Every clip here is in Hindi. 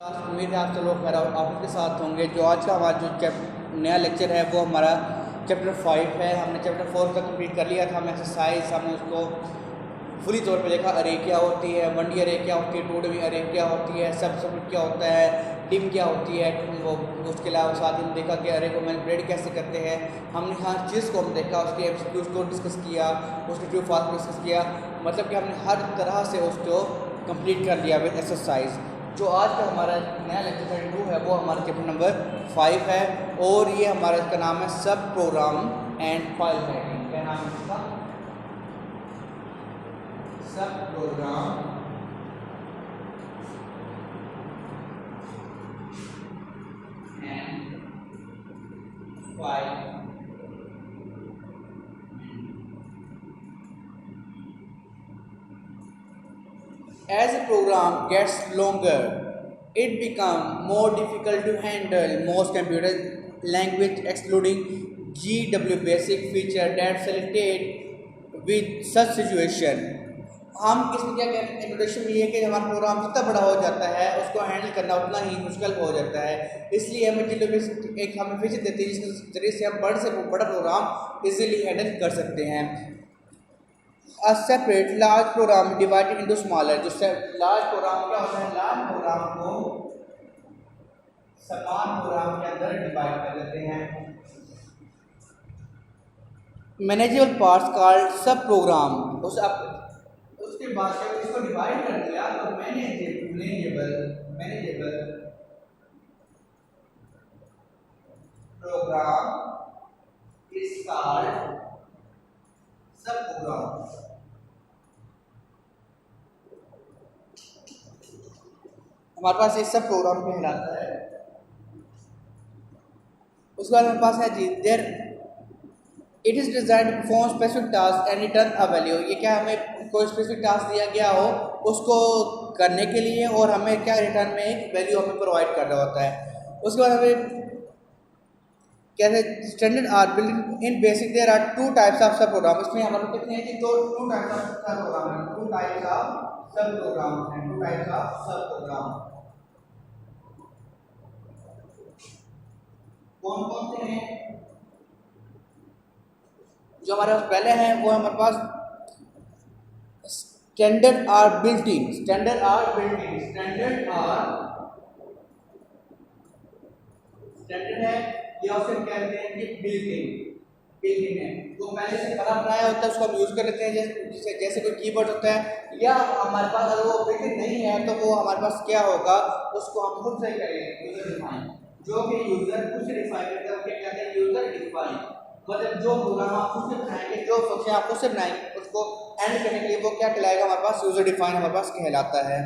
उम्मीद है आप सब लोग मेरा आप के साथ होंगे। जो आज का हमारा जो नया लेक्चर है वो हमारा चैप्टर 5 है। हमने चैप्टर 4 का कंप्लीट कर लिया था। हम एक्सरसाइज हमने उसको फुली तौर पे देखा। अरे क्या होती है, 1D अरे क्या होती है, 2D अरे क्या होती है, सब क्या होता है, टिम क्या होती है। वो उसके अलावा साथ ही हमने देखा कि अरे को मैनिपुलेट कैसे करते हैं। हमने हर चीज़ को हम देखा, उसके एमसीक्यूज़ को डिस्कस किया, उसके ट्रू फॉल्स को डिस्कस किया। मतलब कि हमने हर तरह से उसको कंप्लीट कर लिया विद एक्सरसाइज। जो आज का हमारा नया लेक्चर 2 है वो हमारा चैप्टर नंबर 5 है और ये हमारा इसका नाम है सब प्रोग्राम एंड फाइल राइटिंग। क्या नाम है इसका? सब program and file. As a program gets longer, it becomes more difficult to handle. Most computer language, excluding GW basic feature that facilitate with such situation. हम इसमें क्या कहते हैं, इंट्रोडक्शन में ये है कि हमारा प्रोग्राम जितना बड़ा हो जाता है उसको हैंडल करना उतना ही मुश्किल हो जाता है। इसलिए हमें एक हमें फीचर देती है जिसके जरिए से हम बड़े से बड़ा प्रोग्राम इजीली हैंडल कर सकते हैं। A separate large program divided into smaller। जो लार्ज प्रोग्राम क्या होता है, लार्ज प्रोग्राम को समान प्रोग्राम के अंदर डिवाइड कर देते हैं। मैनेजेबल पार्ट्स कॉल्ड सब प्रोग्राम। उसके बाद जब इसको डिवाइड कर दिया तो मैनेजेबल प्रोग्राम इज कॉल्ड सब प्रोग्राम। हमारे पास ये सब प्रोग्राम कहलाता है। उसके बाद हमारे पास है जी there it is designed to perform specific task and return a value. ये क्या हमें कोई स्पेसिफिक टास्क दिया गया हो उसको करने के लिए और हमें क्या रिटर्न में एक वैल्यू हमें प्रोवाइड कर रहा होता है। उसके बाद हमें क्या है, standard or built in basic there are two types of sub program. इसमें हमारे को कितने हैं कि two types of sub program हैं, two types of sub program हैं, two types of sub program. कौन कौन से हैं? जो हमारे पास पहले हैं वो हमारे पास standard are built in. Standard है, ये ऑप्शन कहते हैं कि बिल्ट इन है। तो पहले से बना बनाया होता है उसको हम यूज कर लेते हैं। जैसे कोई कीवर्ड होता है या हमारे पास अगर वो बिल्ट इन नहीं है तो वो हमारे पास क्या होगा, उसको हम खुद से करेंगे यूजर डिफाइन। जो कि यूजर खुद से डिफाइन करता है क्या कहते हैं, यूजर डिफाइन। मतलब जो प्रोग्राम आप खुद से बनाएंगे, जो फंक्शन आप खुद से बनाएंगे उसको हैंडल करने के लिए वो क्या कहलाएगा, हमारे पास यूजर डिफाइन हमारे पास कहलाता है।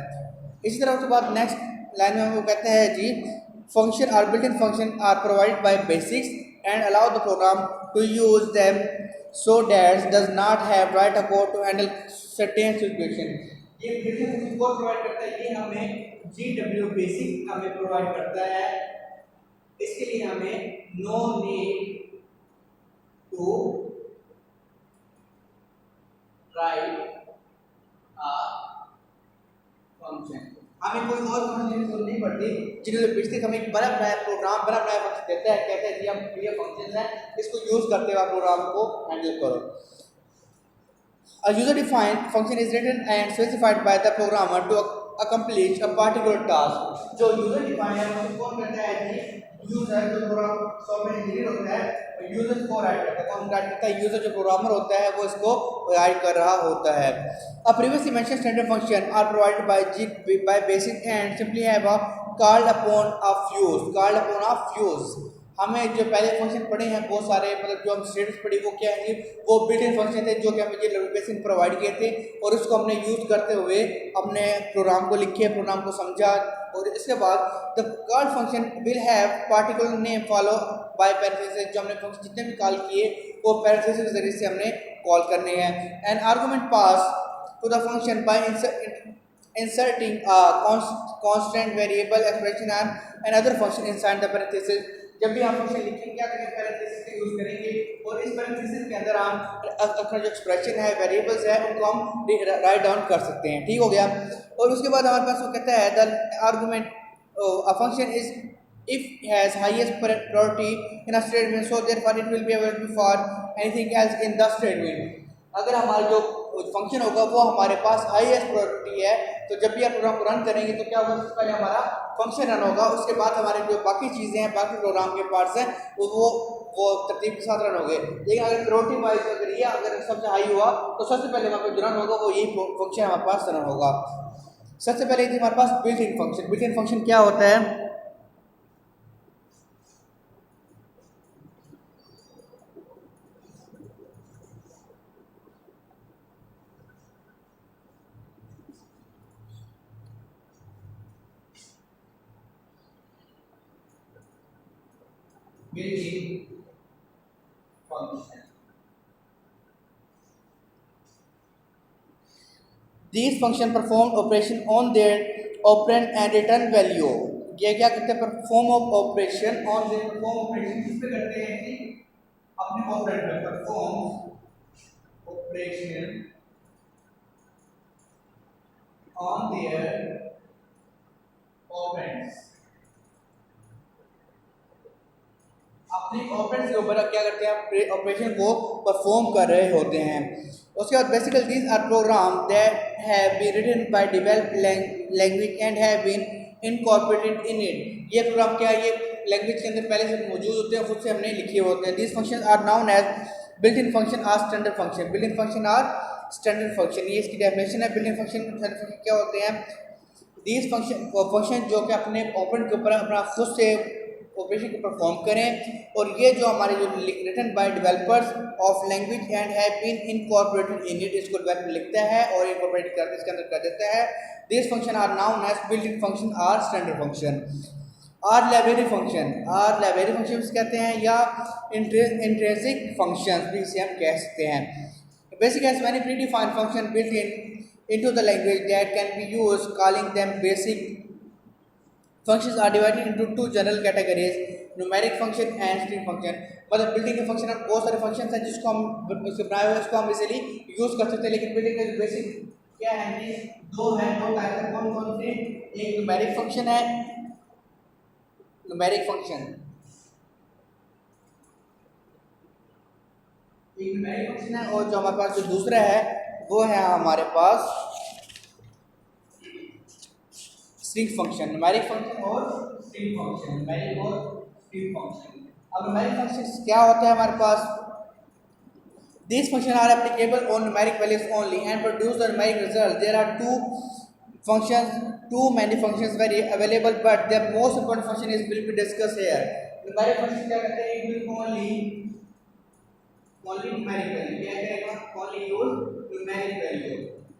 इसी तरह उसके बाद नेक्स्ट लाइन में वो कहते हैं जी function are built-in function are provided by basics and allow the program to use them so that does not have write a code to handle certain situation। ये built-in function को प्रोवाइड करता है, ये हमें GW basic हमें प्रोवाइड करता है। इसके लिए हमें no need to write a function। हमें कोई और फंक्शन की जरूरत नहीं पड़ती। जिन्होंने बेसिक हमें एक बड़ा बनाया प्रोग्राम, बड़ा बनाया फंक्शन देता है, कहते हैं जी हम ये फंक्शन है इसको यूज करते हुए प्रोग्राम को हैंडल करो। A user defined function is written and specified by the programmer to accomplish a particular task। जो यूजर डिफाइन है वो कौन करता है जी, यूजर जो प्रोग्राम सॉफ्टवेयर इंजीनियर होता है यूजर को राइट करता है। कौन राइट करता है? यूजर जो प्रोग्रामर होता है वो इसको राइट कर रहा होता है। A previously mentioned standard function are provided by basic and simply have a called upon a fuse। हमें जो पहले फंक्शन पढ़े हैं बहुत सारे, मतलब जो हम स्टेटस पढ़ी वो क्या है, वो बिल्ट इन फंक्शन थे जो कि हमें ये बेसिक प्रोवाइड किए थे और उसको हमने यूज करते हुए अपने प्रोग्राम को लिखे, प्रोग्राम को समझा। और इसके बाद the call function will have particular name follow by parenthesis. जो हमने फंक्शन जितने भी कॉल किए वो पैरेंथेसिस के जरिए से हमने कॉल करने हैं। An argument pass to the function by inserting a constant variable expression and another function inside the parenthesis। जब भी हम फंक्शन लिखेंगे क्या करेंगे, पैरेंथेसिस का यूज करेंगे और इस पैरेंथेसिस के अंदर हम अपना जो एक्सप्रेशन है, वेरिएबल्स है, उनको हम राइट डाउन कर सकते हैं। ठीक हो गया। और उसके बाद हमारे पास वो कहता है the argument a function is if has highest priority in a statement, so therefore it will be available for anything else in the statement. अगर हमारा जो फंक्शन होगा वो हमारे पास हाईएस्ट प्रायोरिटी है, तो जब भी आप प्रोग्राम को रन करेंगे तो क्या होगा, सबसे पहले हमारा फंक्शन रन होगा, उसके बाद हमारे जो बाकी चीज़ें हैं, बाकी प्रोग्राम के पार्ट्स हैं वो तरतीब के साथ रन हो गए। लेकिन अगर प्रायोरिटी वाइज अगर ये अगर सबसे हाई हुआ तो सबसे पहले वहाँ पर जो रन होगा वो यही फंक्शन हमारे पास रन होगा। सबसे पहले थी हमारे पास built in function. Built in function क्या होता है? built-in function. These function perform operation on their operand and return value. ये क्या करते हैं? Perform operation on their, perform operation किस पे करते हैं कि अपने ऑपरेंड पे perform operation on their operands, अपने ऑपरेंड्स के ऊपर क्या करते हैं? ऑपरेशन को परफॉर्म कर रहे होते हैं। उसके बाद basically these are program that have been written by developed language and have been incorporated in it. ये प्रोग्राम क्या है? ये लैंग्वेज के अंदर पहले से मौजूद होते हैं, खुद से हमने लिखे होते हैं। These function are known as built in function or standard function. Built in function or standard function, ये इसकी डेफिनेशन है। बिल्ट इन फंक्शन क्या होते हैं? दीज फंक्शन जो कि अपने ऑपरेंड के ऊपर अपना खुद से ऑपरेशन को परफॉर्म करें, और ये जो हमारे जो written by developers of language and have been incorporated in it, इसको डेवलपर लिखता है और इनकॉर्पोरेट कर इसके अंदर कर देता है। This function are known as built in function or standard function. Or library function, or library function कहते हैं या इंट्रिंसिक फंक्शन भी इसे हम कह सकते हैं। Basic has many pre defined function built in into the language that can be used, calling them basic functions are divided into two general categories, numeric function and string function। मतलब बिल्डिंग के फंक्शन हम बहुत सारे फंक्शन हैं जिसको हम उसके बनाए हुए उसको हम इजीली यूज कर सकते हैं, लेकिन बिल्डिंग के जो बेसिक क्या है कि दो टाइप है। कौन कौन से? एक न्यूमेरिक फंक्शन है, न्यूमेरिक फंक्शन, एक न्यूमेरिक फंक्शन है, और जो हमारे पास जो दूसरा है वो है हमारे पास स्ट्रिंग फंक्शन। न्यूमेरिक फंक्शन और स्ट्रिंग फंक्शन, न्यूमेरिक और स्ट्रिंग फंक्शन। अब न्यूमेरिक फंक्शन क्या होता है हमारे पास? These functions are applicable on numeric values only and produce the numeric result. There are too many functions very available, but the most important function will be discussed here. Numeric function क्या करते हैं? It will only numeric value क्या करेगा? Only use numeric value।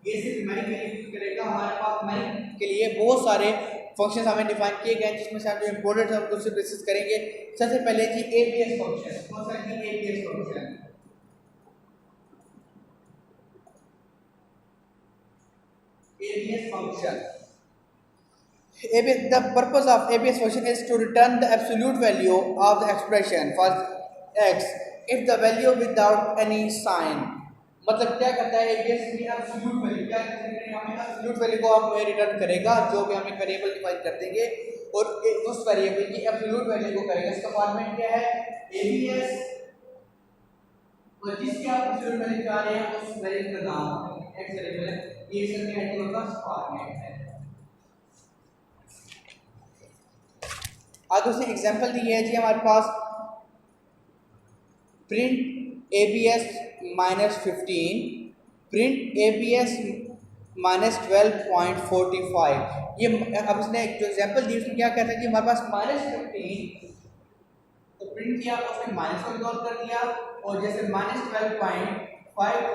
ये सिर्फ numeric value यूज करेगा। हमारे पास numeric के लिए बहुत सारे फंक्शंस हमें डिफाइन किए गए हैं, जिसमें से हम जो इम्पोर्टेंट है उनको सिर्फ डिस्कस करेंगे। सबसे पहले जी एबीएस फंक्शन। कौन सा है? ABS function. ABS function. The purpose of ABS function is to return the absolute value of the expression for x if the value without any sign। मतलब क्या करता है ABS की absolute value, क्या हमें absolute value को हमें रिटर्न करेगा, जो भी हमें वेरिएबल डिफाइन कर देंगे और उस वेरिएबल की absolute value को करेगा। इसका फॉर्मेट क्या है? ABS, और जिसकी आप absolute value चाह रहे हैं उस वेरिएबल का नाम x वेरिएबल है। ये इसका एडिटिव का फॉर्मेट है। आगे उसने एग्जांपल दी है जी हमारे पास प्रिंट ABS -15, प्रिंट ABS -12.45। ये अब उसने जो एग्जांपल दी उसमें क्या कहता है कि हमारे पास -15 तो प्रिंट किया, उसने माइनस को इग्नोर कर दिया, और जैसे -12.5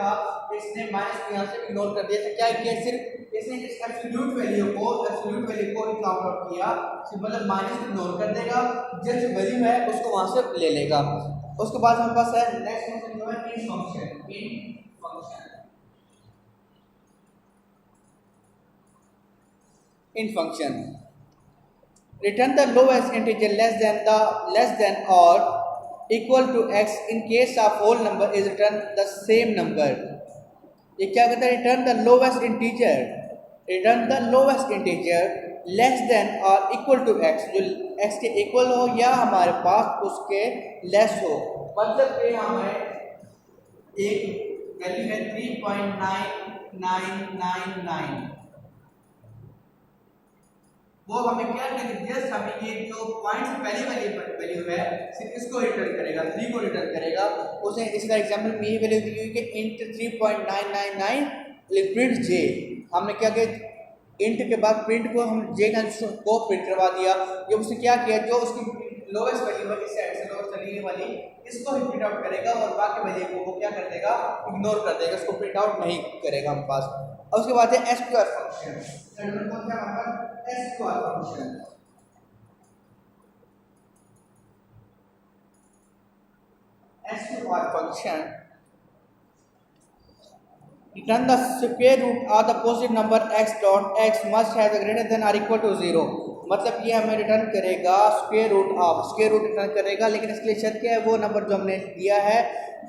था इसने माइनस को यहाँ से इग्नोर कर दिया। तो क्या किया? सिर्फ इसने इस एब्सोल्यूट वैल्यू को ही काउंट आउट किया, मतलब माइनस को इग्नोर कर देगा, जो वैल्यू है उसको वहां से ले लेगा। उसके बाद हमारे पास है नेक्स्ट फंक्शन जो है इन function. Return the lowest integer less than or equal to x in case of whole number is returned the same number। ये क्या कहता है? Return the lowest integer less than और इक्वल टू एक्स, जो एक्स के इक्वल हो या हमारे पास उसके लेस हो। मतलब कि हमें एक वैल्यू है 3.9999, वो हमें क्या करेगा, जस्ट हमें ये जो पॉइंट से पहले वाली वैल्यू है सिर्फ इसको रिटर्न करेगा, 3 को रिटर्न करेगा। उसने इसका एग्जांपल में ये वैल्यू दी हुई कि int 3.999 प्रिंट j। हमने क्या किया, इंट के बाद प्रिंट को हम जे को प्रिंट करवा दिया। ये उसने क्या किया, जो उसकी लोएस्ट वैल्यू है इस साइड से लोएस्ट चली वाली, इसको ही प्रिंट आउट करेगा और बाकी वैल्यू को क्या कर देगा, इग्नोर कर देगा, इसको प्रिंट आउट नहीं करेगा हमारे पास। और उसके बाद है एसक्यूआर फंक्शन। कौन सा हमारे पास SQR function. SQR function return the square root of the positive number x dot x must have greater than or equal to 0। मतलब ये हमें रिटर्न करेगा square root of, square root return करेगा, लेकिन इसके लिए शर्त क्या है, वो नंबर जो हमने दिया है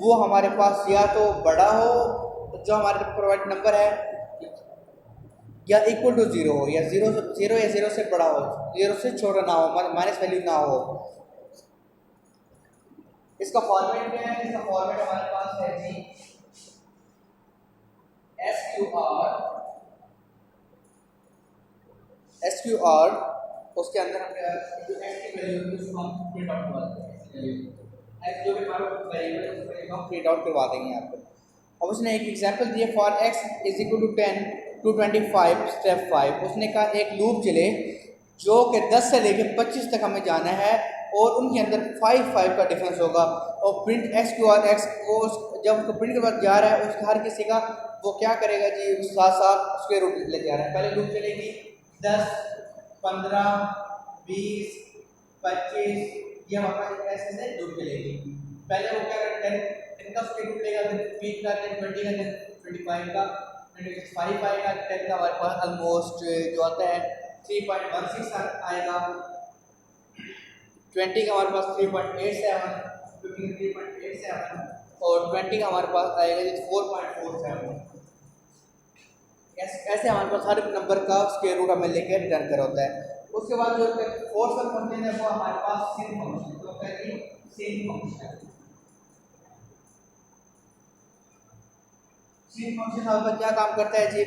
वो हमारे पास या तो बड़ा हो, जो हमारे प्रोवाइड नंबर है, या इक्वल टू 0 हो, या 0 या 0 से बड़ा हो, 0 से छोटा ना हो, माइनस वैल्यू ना हो। इसका फॉर्मेट क्या है, इसका फॉर्मेट हमारे पास है जी SQR, उसके अंदर हम जो x की वैल्यू है उसको हम प्रिंट आउट करवा देंगे, x जो भी हमारा वेरिएबल है उसको हम प्रिंट आउट करवा देंगे यहाँ पे। अब उसने एक एग्जांपल दिया, for x is equal to 10 to 25 step 5। उसने कहा एक लूप चले जो कि 10 से लेके 25 तक हमें जाना है और उनके अंदर 5 का डिफरेंस होगा, और प्रिंट SQR x को जब उसको प्रिंट के बाद जा रहा है उसका हर किसी का वो क्या करेगा जी, साथ साथ स्क्वायर रूट ले जा रहा है। पहले लूप चलेगी 10, 15, 20, 25, ये हमारे ऐसे से लूप चलेगी। पहले वो क्या करेगा, 10 का स्क्वायर रूट लेगा, फिर 20 का, फिर 20 का, फिर 25 का, 25 आएगा, 10 का हमारे पास ऑलमोस्ट जो आता है 3.16 आएगा, 20 का हमारे पास 3.87, 15 3.87 और 20 का हमारे पास आएगा 4.47। ऐसे हमारे पास हर नंबर का स्क्वायर रूट हमें लेके रिटर्न कर होता है। उसके बाद जो फोर्थ फंक्शन है वो हमारे पास sin फंक्शन, तो क्या है sin फंक्शन। sin फंक्शन हमारा क्या काम करता है जी,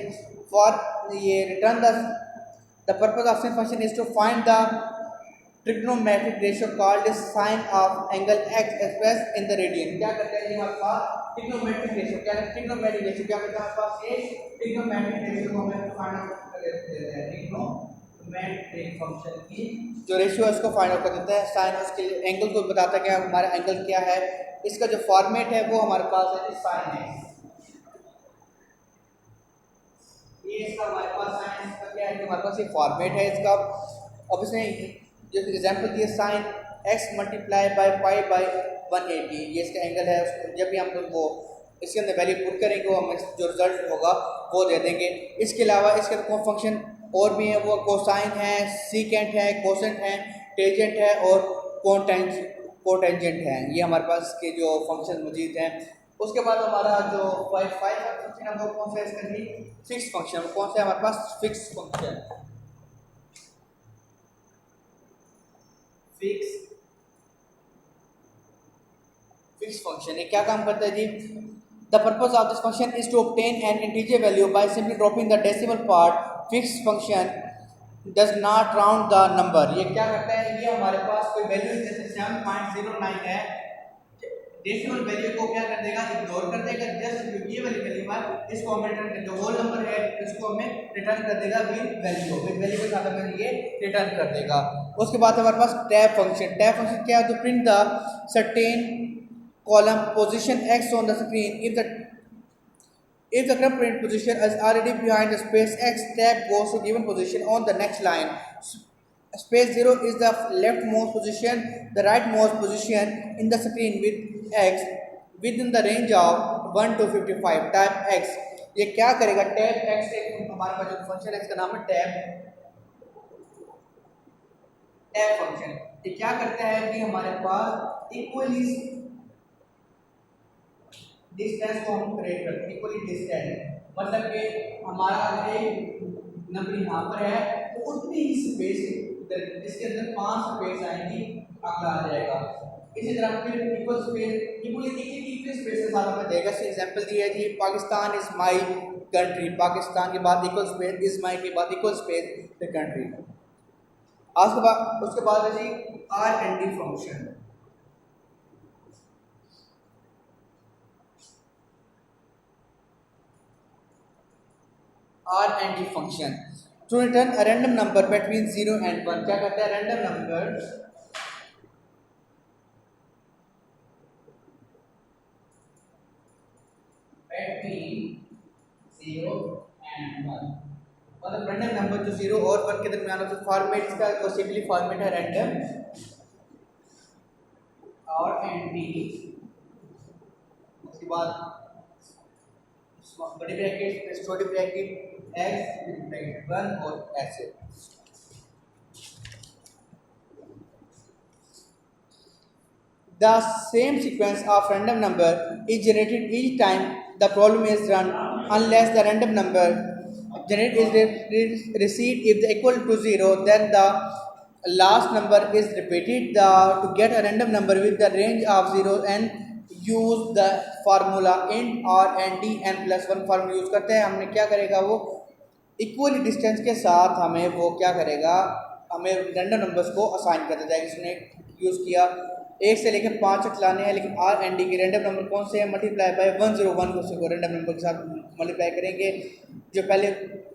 फॉर ये return the purpose of sin function is to find the trigonometric ratio called sine of angle x express in the radian. क्या करता है ये हमारे पास ट्रिग्नोमेट्रिक रेशियो, क्या है ट्रिग्नोमेट्रिक रेशियो, क्या करता है हमारे पास ये ट्रिग्नोमेट्रिक रेशियो को हमें फाइंड आउट कर देते हैं। ट्रिग्नोमेट्रिक फंक्शन की जो रेशियो है उसको फाइंड आउट कर देता है, साइन उसके एंगल को बताता है कि हमारा एंगल क्या है। इसका जो फॉर्मेट है वो हमारे पास है साइन x, ये इसका हमारे पास साइन x का क्या है, हमारे पास ये फॉर्मेट है इसका। अब इसने जो एग्जांपल दिया sine x multiply by pi by 180, ये इसका एंगल है। जब भी हम लोग वो इसके अंदर वैल्यू पुट करेंगे वो हमें जो रिजल्ट होगा वो दे देंगे। इसके अलावा इसके अंदर फंक्शन और भी है, वो कोसाइन है, सीकेंट है, कोसेंट है, टेंजेंट है और कोटेंजेंट है। ये हमारे पास के जो फंक्शन मौजूद हैं। उसके बाद हमारा जो 5 फंक्शन है वो कौन सा है, इसका भी फिक्स फंक्शन। कौन सा है हमारे पास फिक्स फंक्शन, फिक्स फंक्शन है। क्या काम करता है जी, the purpose of this function is to obtain an integer value by simply dropping the decimal part. Fix function does not round the number. ये क्या करता है, ये हमारे पास कोई वैल्यू जैसे 7.09 है, डेसिमल वैल्यू को क्या कर देगा, इग्नोर कर देगा। जस्ट ये वाली वैल्यू है इसको हमें रिटर्न कर, जो होल नंबर है इसको हमें रिटर्न कर देगा विद वैल्यू के साथ हमें ये रिटर्न कर देगा। उसके बाद हमारे पास टैब फंक्शन। टैब फंक्शन क्या है, तो print the certain column position x on the screen if the current print position is already behind the space x, tab goes to given position on the next line. Space 0 is the leftmost position, the rightmost position in the screen with x within the range of 1 to 55. Type x, ये क्या करेगा, टैब x एक हमारे पास जो फंक्शन है इसका नाम है टैब फंक्शन। ये क्या करता है कि हमारे पास इक्वली डिस्टेंस को हम क्रिएट करते हैं, इक्वली डिस्टेंस। मतलब कि हमारा अगर एक नंबर यहाँ पर है तो उतनी ही स्पेस इसके अंदर 5 स्पेस आएंगी, अगला आ जाएगा। इसी तरह फिर इक्वल स्पेस, ये पूरी इक्वल स्पेस के साथ हमें देगा। से एग्जांपल दिया है जी, Pakistan is my country, Pakistan के बाद इक्वल स्पेस, इज माय के बाद इक्वल स्पेस द कंट्री। उसके बाद है जी R and D function. R and D function to return a random number between 0 and 1। क्या करता है? रैंडम नंबर बिटवीन 0 and 1, मतलब रैंडम नंबर जो 0 और 1 के दरमियान होता है। फॉर्मेट इसका सिंपली फॉर्मेट है रैंडम आर एंड डी, उसके बाद बड़ी ब्रैकेट छोटी ब्रैकेट x ब्रैकेट 1 और ऐसे। The same sequence of random number is generated each time the problem is run, unless the random number generated is received if the equal to 0, then the last number is repeated. To get a random number with the range of 0 and use the formula int r and d n plus 1 formula use करते हैं। हमने क्या करेगा, वो इक्वली डिस्टेंस के साथ हमें वो क्या करेगा, हमें रैंडम नंबर्स को असाइन करता जाएगा। इसने यूज़ किया 1 से लेकर 5 तक लाने हैं, लेकिन आर एंड डी के रैंडम नंबर कौन से हैं? मल्टीप्लाई बाय 101 को रैंडम नंबर के साथ मल्टीप्लाई करेंगे। जो पहले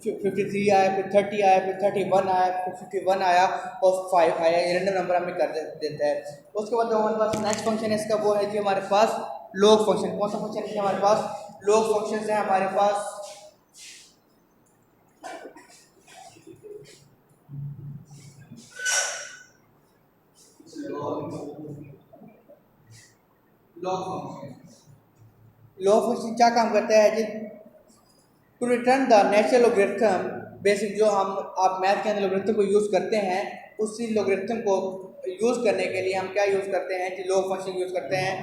53 आया, फिर 30 आया, फिर 31 आया, फिर 51 आया और 5 आया, ये रैंडम नंबर हमें कर देता है। उसके बाद जो हमारे पास नेक्स्ट फंक्शन है इसका वो है कि हमारे पास लॉग फंक्शन। कौन सा फंक्शन है हमारे पास? लॉग फंक्शन है हमारे पास। लॉग फंक्शन क्या काम करता है जी? To return the natural logarithm, basic जो हम आप मैथ के अंदर लॉगरिथम को यूज़ करते हैं, उसी लॉगरिथम को यूज़ करने के लिए हम क्या यूज़ करते हैं कि लॉग फंक्शन यूज़ करते हैं।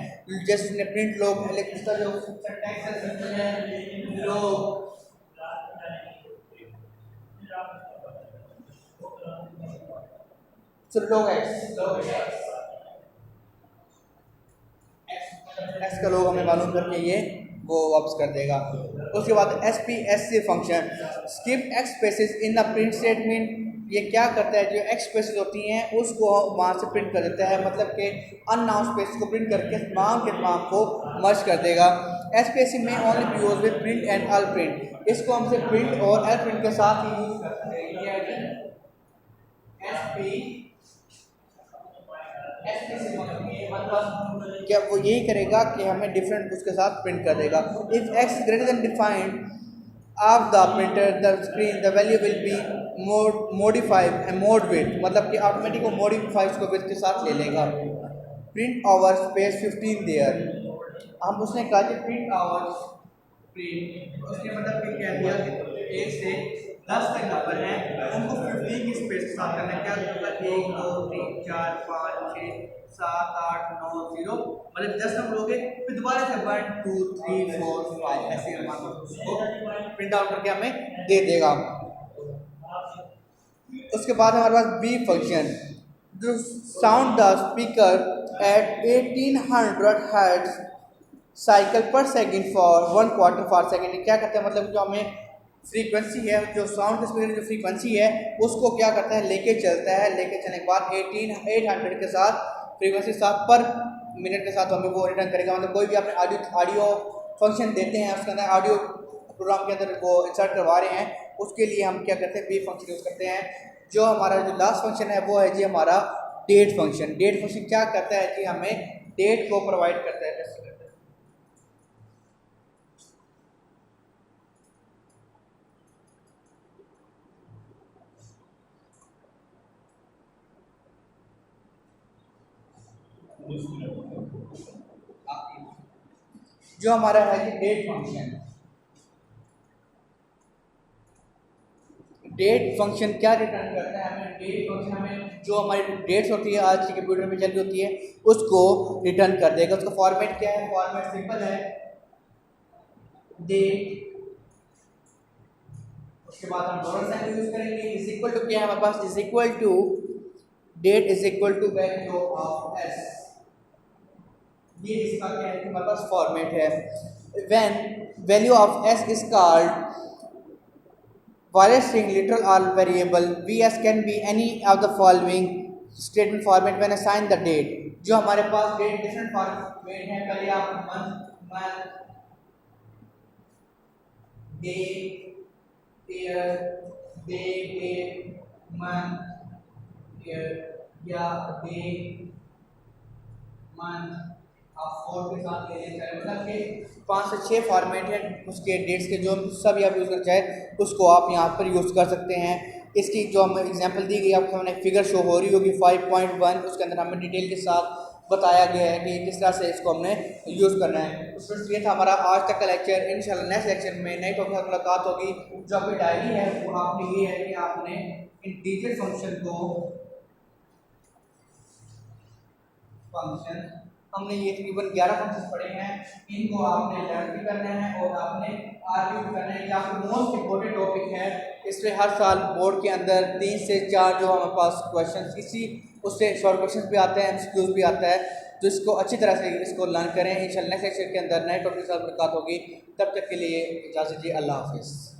जैसे उसने प्रिंट लॉग, लेकिन इसका जो सिंटैक्स है लॉग, तो लॉग एक्स का लॉग हमें मालूम करके ये वो वापस कर देगा। उसके बाद SPSC function, skip x spaces in the print statement. ये क्या करता है, जो एक्स स्पेसेस होती हैं उसको वहाँ से प्रिंट कर देता है, मतलब कि अननाउन स्पेस को प्रिंट करके तमाम के तमाम को मर्ज कर देगा। SPSC में only B use with print and L print, इसको हमसे प्रिंट और एल प्रिंट के साथ ही यूज करते हैं। मतलब क्या वो यही करेगा कि हमें डिफरेंट उसके साथ प्रिंट कर देगा। If x greater than defined of the printer the screen the value will be modified mode with, मतलब कि ऑटोमेटिक वो मॉडिफाई उसको विथ के साथ ले लेगा। प्रिंट ओवर स्पेस 15 देयर, हम उसने कहा कि प्रिंट ओवर प्रिंट, उसने मतलब कि क्या दिया कि 1 से 10 तक नंबर है, उनको 15 की स्पेस के साथ करना है। क्या मतलब 1 2 3 4 5 6 7 8 9 0, मतलब 10 नंबर हो गए। फिर दोबारा से 1 2 3 4 5 ऐसे उसको प्रिंट आउट करके हमें दे देगा। उसके बाद हमारे पास बी फंक्शन, जो sound the speaker at 1800 hertz cycle per second for 1/4 for second. क्या करते हैं, मतलब जो हमें फ्रीक्वेंसी है, जो साउंड के स्पीकर की जो फ्रीक्वेंसी है उसको क्या करता है, लेके चलता है। लेके चलने के बाद 800 के साथ फ्रीक्वेंसी 7 पर मिनट के साथ हमें वो रिटर्न करेगा। मतलब कोई भी आपने ऑडियो फंक्शन देते हैं, उसके अंदर ऑडियो प्रोग्राम के अंदर वो इंसर्ट करवा रहे हैं, उसके लिए हम क्या करते हैं, बी फंक्शन यूज़ करते हैं। जो हमारा जो लास्ट फंक्शन है वो है जी हमारा डेट फंक्शन। डेट फंक्शन क्या करता है कि हमें डेट को प्रोवाइड करता है। जो हमारा है कि डेट फंक्शन, डेट फंक्शन क्या रिटर्न करता है हमें? डेट फंक्शन हमें जो हमारी डेट्स होती है आज के कंप्यूटर में चल रही होती है उसको रिटर्न कर देगा। उसका फॉर्मेट क्या है? फॉर्मेट सिंपल है, डेट, उसके बाद हम डॉलर साइन यूज करेंगे। इज इक्वल टू क्या है हमारे पास, is equal to date is equal to value of S. ये इसका क्या है हमारे पास फॉर्मेट है। When value of S is called various string literal or variable vs can be any of the following statement format when assign the date। जो हमारे पास डेट डिफरेंट फॉर्मेट है, पहले आप month day year day month year या डे मंथ आप 4 के साथ ले लें, मतलब कि 5 से 6 फॉर्मेट है उसके डेट्स के, जो सब आप यूज़ करना चाहे उसको आप यहाँ पर यूज़ कर सकते हैं। इसकी जो हम एग्जांपल दी गई आपको हमने फिगर शो हो रही होगी 5.1, उसके अंदर हमें डिटेल के साथ बताया गया है कि किस तरह से इसको हमने यूज़ करना है। तो ये था हमारा आज तक का लेक्चर। इंशाल्लाह नेक्स्ट लेक्चर में नई टॉपिक के साथ मुलाकात होगी। जो आपकी डायरी है वो आपने ये है कि आपने इंटीजर फंक्शन हमने ये तकरीबन 11 फंक्शन पढ़े हैं, इनको आपने लर्न भी करना है और आपने आर्ग्यू भी करना है। ये आपको मोस्ट इम्पोर्टेंट टॉपिक है, इसलिए हर साल बोर्ड के अंदर 3 से 4 जो हमारे पास क्वेश्चन इसी उससे शॉर्ट क्वेश्चन भी आते हैं, एमसीक्यूज भी आता है, तो इसको अच्छी तरह से इसको लर्न करें। इंशाल्लाह नेक्स्ट लेक्चर के अंदर नए टॉपिक के साथ मुलाकात होगी। तब तक के लिए इजाज़त दीजिए, अल्लाह हाफिज़।